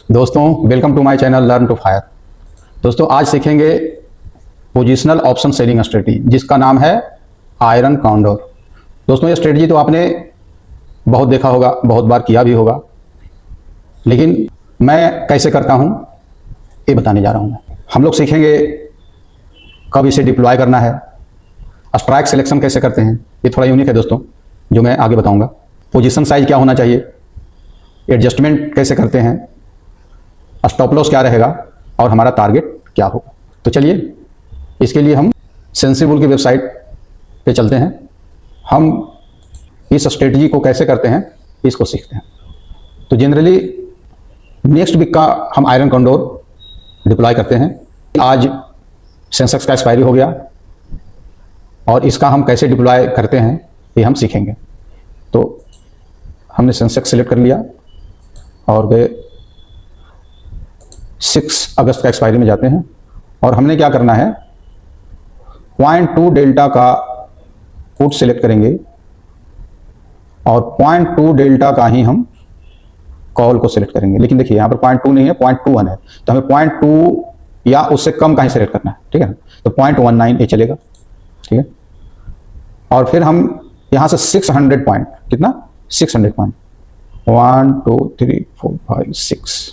दोस्तों welcome to my channel learn to fire. दोस्तों आज सीखेंगे पोजिशनल ऑप्शन सेलिंग स्ट्रेटजी जिसका नाम है आयरन कॉन्डोर। दोस्तों ये स्ट्रेटजी तो आपने बहुत देखा होगा, बहुत बार किया भी होगा, लेकिन मैं कैसे करता हूं ये बताने जा रहा हूं। हम लोग सीखेंगे कब इसे डिप्लॉय करना है, स्ट्राइक सिलेक्शन कैसे करते हैं, ये थोड़ा यूनिक है दोस्तों जो मैं आगे बताऊंगा। पोजीशन साइज क्या होना चाहिए, एडजस्टमेंट कैसे करते हैं, स्टॉप लॉस क्या रहेगा और हमारा टारगेट क्या होगा। तो चलिए इसके लिए हम सेंसिबल की वेबसाइट पे चलते हैं। हम इस स्ट्रेटजी को कैसे करते हैं इसको सीखते हैं। तो जनरली नेक्स्ट वीक का हम आयरन कॉन्डोर डिप्लॉय करते हैं। आज सेंसेक्स का एक्सपायरी हो गया और इसका हम कैसे डिप्लॉय करते हैं ये हम सीखेंगे। तो हमने सेंसेक्स सेलेक्ट कर लिया और गए 6 अगस्त का एक्सपायरी में जाते हैं और हमने क्या करना है, 0.2 डेल्टा का पुट सेलेक्ट करेंगे और 0.2 डेल्टा का ही हम कॉल को सिलेक्ट करेंगे। लेकिन देखिए यहाँ पर 0.2 नहीं है, 0.21 है, तो हमें 0.2 या उससे कम का ही सेलेक्ट करना है, ठीक है ना। तो 0.19 ये चलेगा, ठीक है। और फिर हम यहाँ से 600 पॉइंट, कितना 600 पॉइंट, 1 2 3 4 5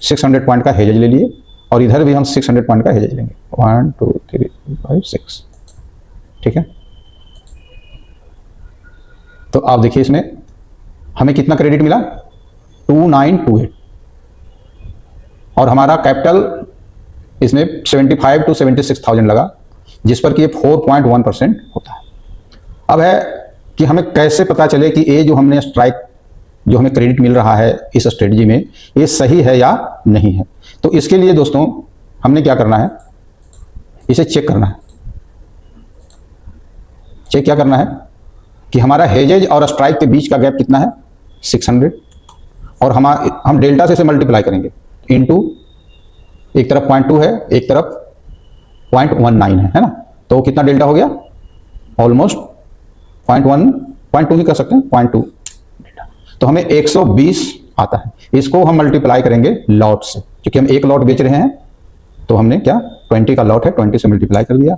600 पॉइंट का हेजेज ले लिए और इधर भी हम 600 पॉइंट का हेजेज लेंगे, 1 2 3 4 5 6, ठीक है। तो आप देखिए इसमें हमें कितना क्रेडिट मिला, 2928 और हमारा कैपिटल इसमें 75 to 76,000 लगा, जिस पर कि ये 4.1% होता है। अब है कि हमें कैसे पता चले कि ये जो हमने स्ट्राइक जो हमें क्रेडिट मिल रहा है इस स्ट्रेटजी में ये सही है या नहीं है। तो इसके लिए दोस्तों हमने क्या करना है, इसे चेक करना है। चेक क्या करना है कि हमारा हेजेज और स्ट्राइक के बीच का गैप कितना है, 600, और हम डेल्टा से मल्टीप्लाई करेंगे इनटू, एक तरफ 0.2 है, एक तरफ 0.19 है ना। तो कितना डेल्टा हो गया, ऑलमोस्ट 0.2 ही कर सकते हैं, 0.2 डेल्टा। तो हमें 120 आता है। इसको हम मल्टीप्लाई करेंगे लॉट से, क्योंकि हम एक लॉट बेच रहे हैं तो हमने क्या 20 का लॉट है, 20 से मल्टीप्लाई कर दिया।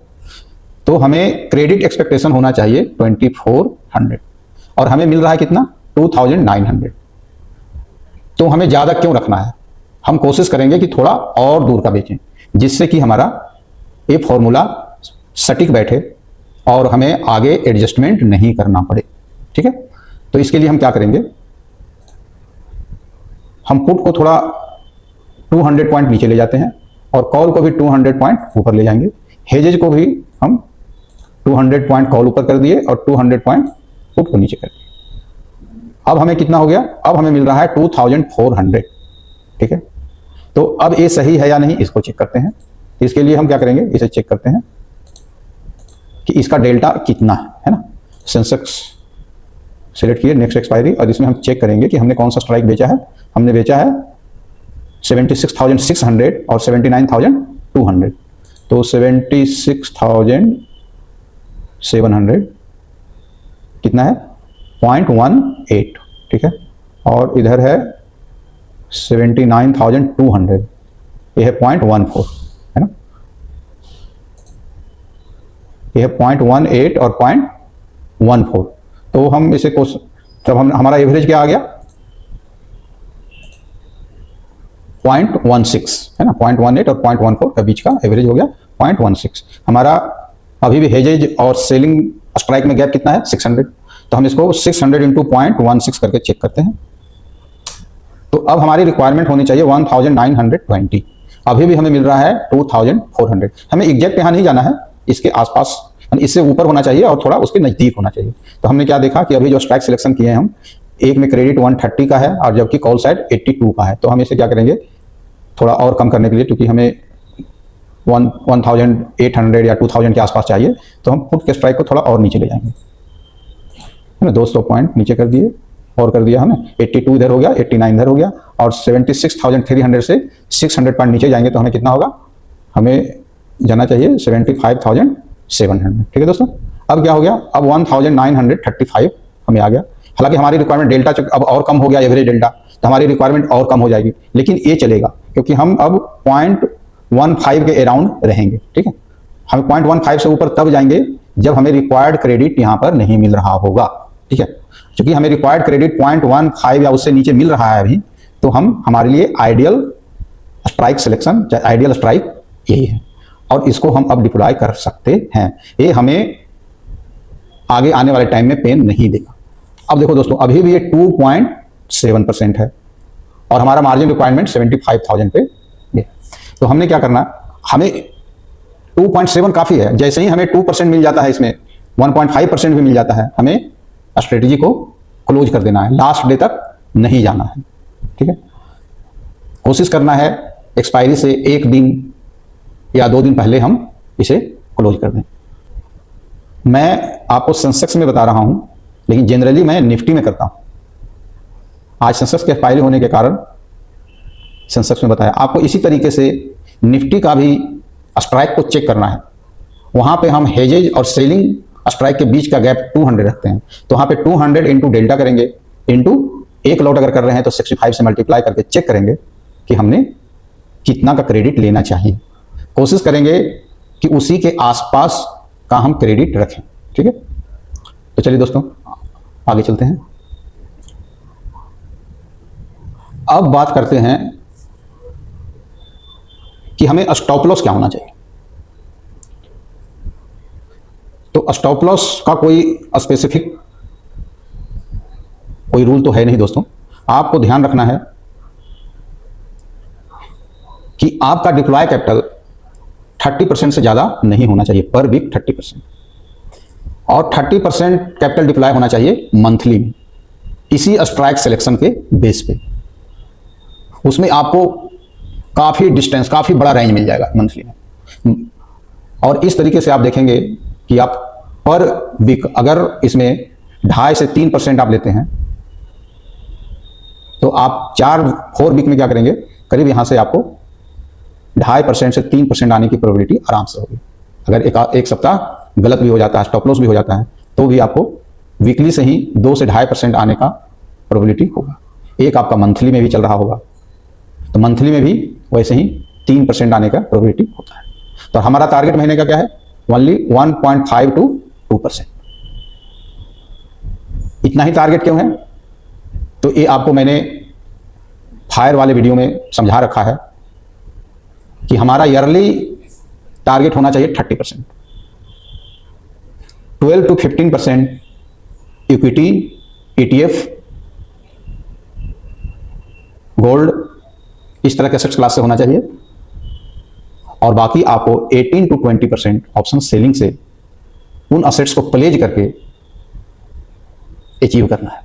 तो हमें क्रेडिट एक्सपेक्टेशन होना चाहिए 2400 और हमें मिल रहा है कितना 2900। तो हमें ज़्यादा क्यों रखना है, हम कोशिश करेंगे कि थोड़ा और दूर का बेचें, जिससे कि हमारा ये फॉर्मूला सटीक बैठे और हमें आगे एडजस्टमेंट नहीं करना पड़े, ठीक है। तो इसके लिए हम क्या करेंगे, हम पुट को थोड़ा 200 पॉइंट नीचे ले जाते हैं और कॉल को भी 200 पॉइंट ऊपर ले जाएंगे। हेजेज को भी हम 200 पॉइंट कॉल ऊपर कर दिए और 200 पॉइंट पुट को नीचे कर दिए। अब हमें कितना हो गया, अब हमें मिल रहा है 2400, ठीक है। तो अब ये सही है या नहीं इसको चेक करते हैं। इसके लिए हम क्या करेंगे, इसे चेक करते हैं कि इसका डेल्टा कितना है ना। सेंसेक्स सेलेक्ट किए, नेक्स्ट एक्सपायरी, और इसमें हम चेक करेंगे कि हमने कौन सा स्ट्राइक बेचा है। हमने बेचा है 76,600 और 79,200। तो 76,700 कितना है, 0.18, ठीक है। और इधर है 79,200, ये है 0.14, है ना। ये है 0.18 और 0.14। तो हम इसे जब हमारा एवरेज क्या आ गया 0.16, है ना। 0.18 और 0.14 का बीच का एवरेज हो गया 0.16। हमारा अभी भी हेजेज और सेलिंग स्ट्राइक में गैप कितना है, 600। तो हम इसको 600 इंटू 0.16 करके चेक करते हैं। तो अब हमारी रिक्वायरमेंट होनी चाहिए 1920। अभी भी हमें मिल रहा है 2400। हमें एग्जैक्ट यहाँ नहीं जाना है, इसके आसपास, इससे ऊपर होना चाहिए और थोड़ा उसके नज़दीक होना चाहिए। तो हमने क्या देखा कि अभी जो स्ट्राइक सिलेक्शन किए हैं हम, एक में क्रेडिट 130 का है और जबकि कॉल साइड 82 का है। तो हम इसे क्या करेंगे, थोड़ा और कम करने के लिए, क्योंकि हमें 1800 या 2000 के आसपास चाहिए, तो हम पुट के स्ट्राइक को थोड़ा और नीचे ले जाएंगे, है ना। 200 पॉइंट नीचे कर दिए और कर दिया हमें 82 इधर हो गया, 89 इधर हो गया, और 76,300 से 600 पॉइंट नीचे जाएंगे तो हमें कितना होगा, हमें जाना चाहिए 75,700, ठीक है दोस्तों। अब क्या हो गया, अब 1935 हमें आ गया। हालांकि हमारी रिक्वायरमेंट डेल्टा अब और कम हो गया, एवरेज डेल्टा, तो हमारी रिक्वायरमेंट और कम हो जाएगी, लेकिन ये चलेगा क्योंकि हम अब 0.15 के अराउंड रहेंगे। ठीक है, हम 0.15 से ऊपर तब जाएंगे जब हमें रिक्वायर्ड क्रेडिट यहाँ पर नहीं मिल रहा होगा। ठीक है, क्योंकि हमें रिक्वायर्ड क्रेडिट 0.15 या उससे नीचे मिल रहा है अभी, तो हमारे लिए ideal strike selection, ideal strike यही है और इसको हम अब डिप्लॉय कर सकते हैं। ये हमें आगे आने वाले टाइम में पेन नहीं देगा। अब देखो दोस्तों, अभी भी ये 2.7% है और हमारा मार्जिन रिक्वायरमेंट 75,000 पे है। तो हमने क्या करना, हमें 2.7 काफी है। जैसे ही हमें 2% मिल जाता है, इसमें 1.5% भी मिल जाता है, हमें स्ट्रेटेजी को क्लोज कर देना है, लास्ट डे तक नहीं जाना है। ठीक है, कोशिश करना है एक्सपायरी से 1 दिन या 2 दिन पहले हम इसे क्लोज कर दें। मैं आपको सेंसेक्स में बता रहा हूं, लेकिन जनरली मैं निफ्टी में करता हूं। आज सेंसेक्स के एक्सपायरी होने के कारण सेंसेक्स में बताया। आपको इसी तरीके से निफ्टी का भी स्ट्राइक को चेक करना है। वहां पे हम हेजेज और सेलिंग स्ट्राइक के बीच का गैप 200 रखते हैं, तो वहां पे 200 इंटू डेल्टा करेंगे, इंटू एक लॉट अगर कर रहे हैं तो 65 से मल्टीप्लाई करके चेक करेंगे कि हमने कितना का क्रेडिट लेना चाहिए। कोशिश करेंगे कि उसी के आसपास का हम क्रेडिट रखें। ठीक है, तो चलिए दोस्तों आगे चलते हैं। अब बात करते हैं कि हमें स्टॉप लॉस क्या होना चाहिए। तो स्टॉप लॉस का कोई स्पेसिफिक कोई रूल तो है नहीं दोस्तों। आपको ध्यान रखना है कि आपका डिप्लॉय कैपिटल 30% से ज्यादा नहीं होना चाहिए, पर वीक 30%, और 30% कैपिटल डिप्लॉय होना चाहिए मंथली में, इसी स्ट्राइक सिलेक्शन के बेस पे। उसमें आपको काफी डिस्टेंस, काफी बड़ा रेंज मिल जाएगा मंथली में। और इस तरीके से आप देखेंगे कि आप पर वीक अगर इसमें 2.5 से 3% आप लेते हैं, तो आप 4 वीक में क्या करेंगे, करीब यहां से आपको 2.5% से 3% आने की प्रोबेबिलिटी आराम से होगी। अगर एक सप्ताह गलत भी हो जाता है, स्टॉप लॉस भी हो जाता है, तो भी आपको वीकली से ही 2 से 2.5% आने का प्रोबेबिलिटी होगा। एक आपका मंथली में भी चल रहा होगा, तो मंथली में भी वैसे ही 3% आने का प्रोबेबिलिटी होता है। तो हमारा टारगेट महीने का क्या है, ओनली 1.5 to 2%। इतना ही टारगेट क्यों है, तो ये आपको मैंने फायर वाले वीडियो में समझा रखा है कि हमारा ईयरली टारगेट होना चाहिए 30%, 12 to 15% इक्विटी, ETF, गोल्ड, इस तरह के एसेट्स क्लास से होना चाहिए, और बाकी आपको 18 to 20% ऑप्शन सेलिंग से उन असेट्स को प्लेज करके अचीव करना है।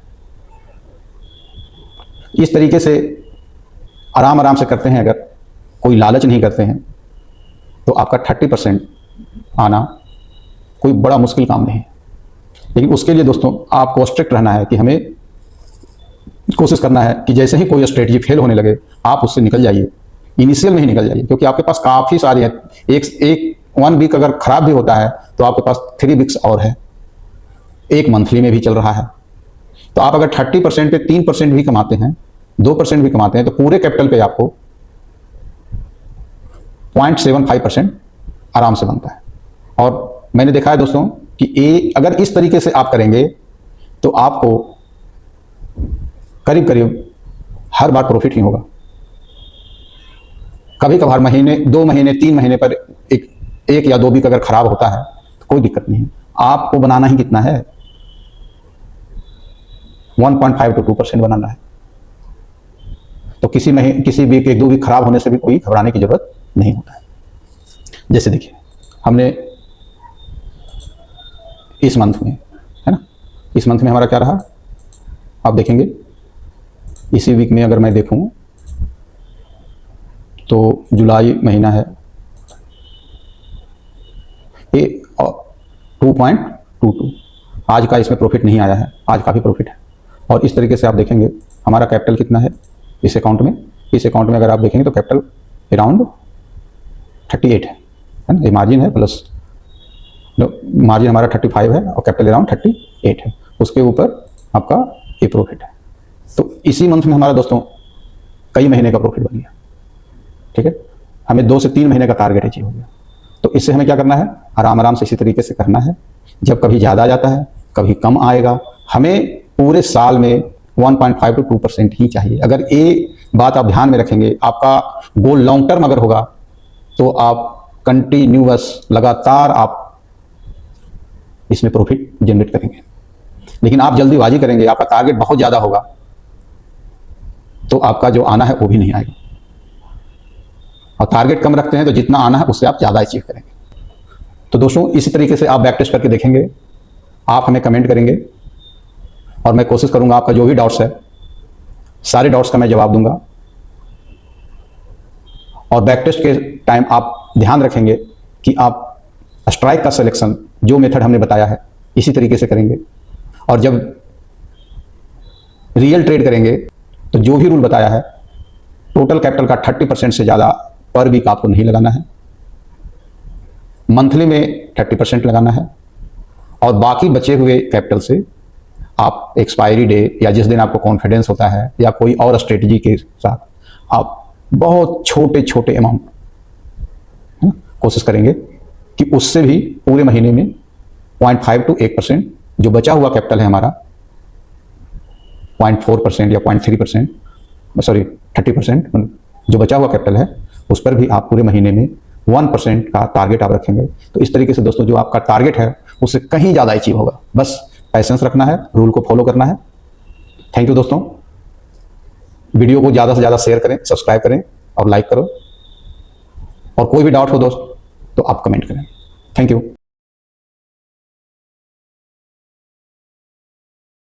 इस तरीके से आराम आराम से करते हैं, अगर कोई लालच नहीं करते हैं, तो आपका 30% आना कोई बड़ा मुश्किल काम नहीं है। लेकिन उसके लिए दोस्तों आपको स्ट्रिक्ट रहना है कि हमें कोशिश करना है कि जैसे ही कोई स्ट्रेटजी फेल होने लगे, आप उससे निकल जाइए, इनिशियल में ही निकल जाइए, क्योंकि आपके पास काफ़ी सारी है। एक 1 वीक अगर खराब भी होता है, तो आपके पास 3 वीक्स और है, एक मंथली में भी चल रहा है। तो आप अगर 30% पे 3% भी कमाते हैं, 2% भी कमाते हैं, तो पूरे कैपिटल पे आपको 0.75% आराम से बनता है। और मैंने देखा है दोस्तों कि अगर इस तरीके से आप करेंगे, तो आपको करीब करीब हर बार प्रॉफिट ही होगा। कभी कभार महीने, 2 महीने, 3 महीने पर एक या 2 वीक अगर खराब होता है, तो कोई दिक्कत नहीं है। आपको बनाना ही कितना है, 1.5 to 2% बनाना है। तो किसी वीक, 1-2 वीक खराब होने से भी कोई घबराने की जरूरत नहीं होता है। जैसे देखिए, हमने इस मंथ में, है ना, इस मंथ में हमारा क्या रहा, आप देखेंगे इसी वीक में अगर मैं देखूं तो जुलाई महीना है, ये 2.22, आज का इसमें प्रॉफिट नहीं आया है, आज काफ़ी प्रॉफिट है। और इस तरीके से आप देखेंगे हमारा कैपिटल कितना है इस अकाउंट में अगर आप देखेंगे तो कैपिटल अराउंड 38 है ना, ये मार्जिन है, प्लस मार्जिन हमारा 35 है और कैपिटल अराउंड 38 है, उसके ऊपर आपका ये प्रॉफिट है। तो इसी मंथ में हमारा दोस्तों कई महीने का प्रॉफिट बन गया। ठीक है, हमें 2 से 3 महीने का टारगेट अचीव हो गया। तो इससे हमें क्या करना है, आराम आराम से इसी तरीके से करना है। जब कभी ज़्यादा जाता है, कभी कम आएगा, हमें पूरे साल में 1.5 to 2% ही चाहिए। अगर ये बात आप ध्यान में रखेंगे, आपका गोल लॉन्ग टर्म अगर होगा तो आप कंटिन्यूअस लगातार आप इसमें प्रॉफिट जनरेट करेंगे। लेकिन आप जल्दीबाजी करेंगे, आपका टारगेट बहुत ज़्यादा होगा, तो आपका जो आना है वो भी नहीं आएगा। और टारगेट कम रखते हैं तो जितना आना है उससे आप ज़्यादा अचीव करेंगे। तो दोस्तों इसी तरीके से आप बैक टेस्ट करके देखेंगे, आप हमें कमेंट करेंगे और मैं कोशिश करूंगा आपका जो भी डाउट्स है सारे डाउट्स का मैं जवाब दूंगा। और बैक टेस्ट के टाइम आप ध्यान रखेंगे कि आप स्ट्राइक का सिलेक्शन जो मेथड हमने बताया है इसी तरीके से करेंगे। और जब रियल ट्रेड करेंगे तो जो भी रूल बताया है, टोटल कैपिटल का 30% से ज़्यादा पर वीक आपको नहीं लगाना है, मंथली में 30% लगाना है, और बाकी बचे हुए कैपिटल से आप एक्सपायरी डे या जिस दिन आपको कॉन्फिडेंस होता है या कोई और स्ट्रेटजी के साथ आप बहुत छोटे छोटे अमाउंट कोशिश करेंगे कि उससे भी पूरे महीने में 0.5 to 1% जो बचा हुआ कैपिटल है हमारा 0.4% या 0.3%, सॉरी 30% जो बचा हुआ कैपिटल है उस पर भी आप पूरे महीने में 1% का टारगेट आप रखेंगे। तो इस तरीके से दोस्तों जो आपका टारगेट है उससे कहीं ज़्यादा अचीव होगा। बस पैसेंस रखना है, रूल को फॉलो करना है। थैंक यू दोस्तों। वीडियो को ज़्यादा से ज़्यादा शेयर करें, सब्सक्राइब करें और लाइक करो। और कोई भी डाउट हो दोस्त तो आप कमेंट करें। Thank you.